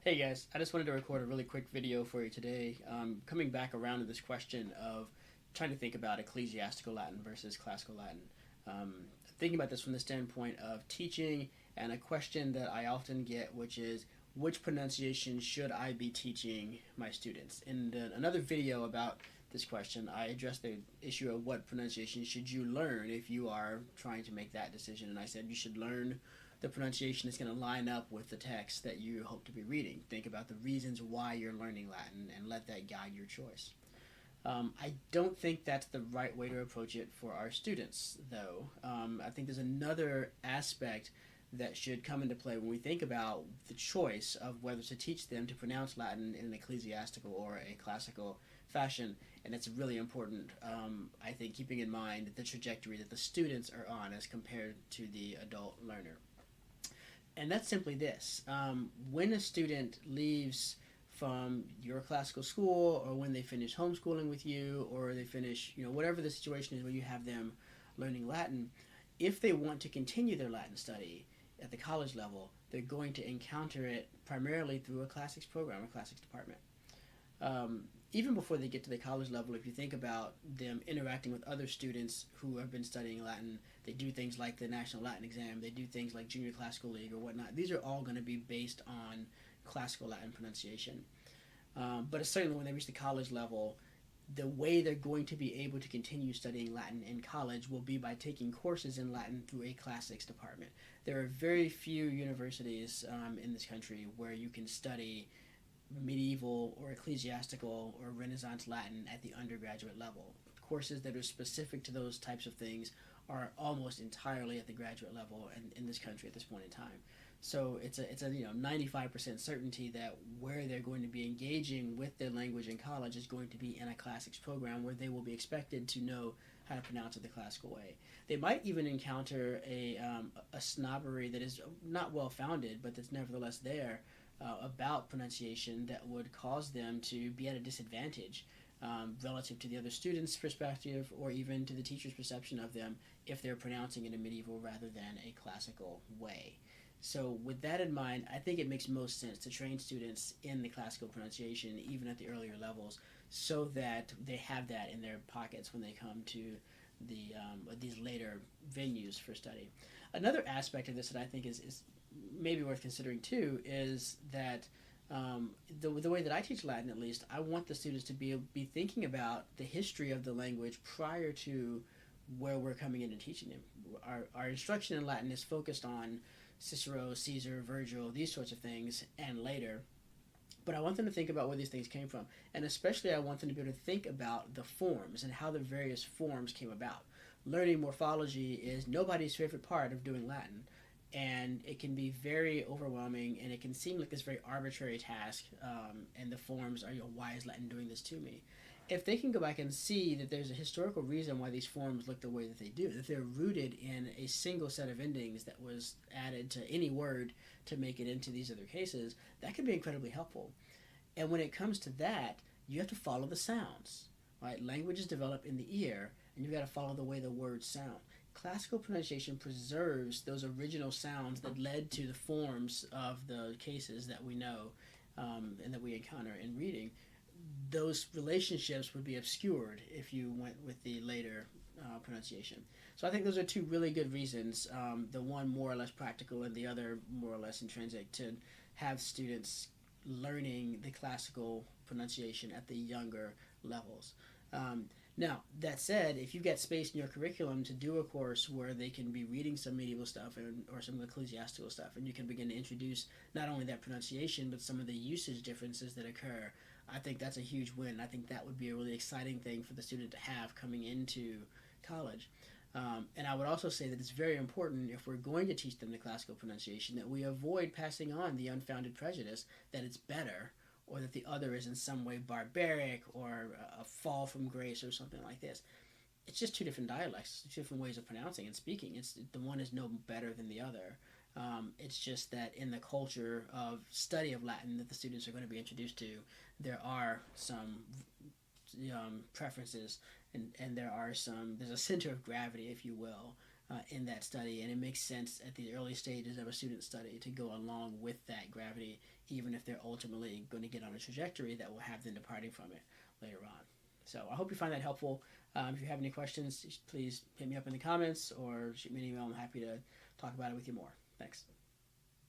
Hey guys, I just wanted to record a really quick video for you today, coming back around to this question of trying to think about ecclesiastical Latin versus classical Latin. Um, Thinking about this from the standpoint of teaching, and a question that I often get, which is, which pronunciation should I be teaching my students? In another video about this question, I addressed the issue of what pronunciation should you learn if you are trying to make that decision, and I said you should learn the pronunciation is going to line up with the text that you hope to be reading. Think about the reasons why you're learning Latin and let that guide your choice. I don't think that's the right way to approach it for our students, though. I think there's another aspect that should come into play when we think about the choice of whether to teach them to pronounce Latin in an ecclesiastical or a classical fashion. And it's really important, I think, keeping in mind the trajectory that the students are on as compared to the adult learner. And that's simply this: when a student leaves from your classical school, or when they finish homeschooling with you, or they finish, whatever the situation is where you have them learning Latin, if they want to continue their Latin study at the college level, they're going to encounter it primarily through a classics program, a classics department. Even before they get to the college level, if you think about them interacting with other students who have been studying Latin, they do things like the National Latin Exam, they do things like Junior Classical League or whatnot. These are all going to be based on classical Latin pronunciation. But certainly when they reach the college level, the way they're going to be able to continue studying Latin in college will be by taking courses in Latin through a classics department. There are very few universities in this country where you can study medieval or ecclesiastical or Renaissance Latin at the undergraduate level. Courses that are specific to those types of things are almost entirely at the graduate level in this country at this point in time. So it's a 95% certainty that where they're going to be engaging with their language in college is going to be in a classics program where they will be expected to know how to pronounce it the classical way. They might even encounter a snobbery that is not well founded, but that's nevertheless there, about pronunciation that would cause them to be at a disadvantage relative to the other students' perspective, or even to the teacher's perception of them, if they're pronouncing in a medieval rather than a classical way. So with that in mind, I think it makes most sense to train students in the classical pronunciation even at the earlier levels, so that they have that in their pockets when they come to these later venues for study. Another aspect of this that I think is maybe worth considering too is that the way that I teach Latin, at least, I want the students to be thinking about the history of the language prior to where we're coming in and teaching them. Our instruction in Latin is focused on Cicero, Caesar, Virgil, these sorts of things, and later. But I want them to think about where these things came from. And especially I want them to be able to think about the forms and how the various forms came about. Learning morphology is nobody's favorite part of doing Latin. And it can be very overwhelming, and it can seem like this very arbitrary task. And the forms are, why is Latin doing this to me? If they can go back and see that there's a historical reason why these forms look the way that they do, that they're rooted in a single set of endings that was added to any word to make it into these other cases, that can be incredibly helpful. And when it comes to that, you have to follow the sounds. Right? Language is developed in the ear, and you've got to follow the way the words sound. Classical pronunciation preserves those original sounds that led to the forms of the cases that we know, and that we encounter in reading. Those relationships would be obscured if you went with the later pronunciation. So I think those are two really good reasons, the one more or less practical and the other more or less intrinsic, to have students learning the classical pronunciation at the younger levels. Now, that said, if you've got space in your curriculum to do a course where they can be reading some medieval stuff or some ecclesiastical stuff, and you can begin to introduce not only that pronunciation, but some of the usage differences that occur, I think that's a huge win. I think that would be a really exciting thing for the student to have coming into college. And I would also say that it's very important, if we're going to teach them the classical pronunciation, that we avoid passing on the unfounded prejudice that it's better, or that the other is in some way barbaric or a fall from grace or something like this. It's just two different dialects, two different ways of pronouncing and speaking. The one is no better than the other. It's just that in the culture of study of Latin that the students are going to be introduced to, there are some preferences, and there's a center of gravity, if you will, in that study, and it makes sense at the early stages of a student study to go along with that gravity, even if they're ultimately going to get on a trajectory that will have them departing from it later on. So I hope you find that helpful. If you have any questions, please hit me up in the comments or shoot me an email. I'm happy to talk about it with you more. Thanks.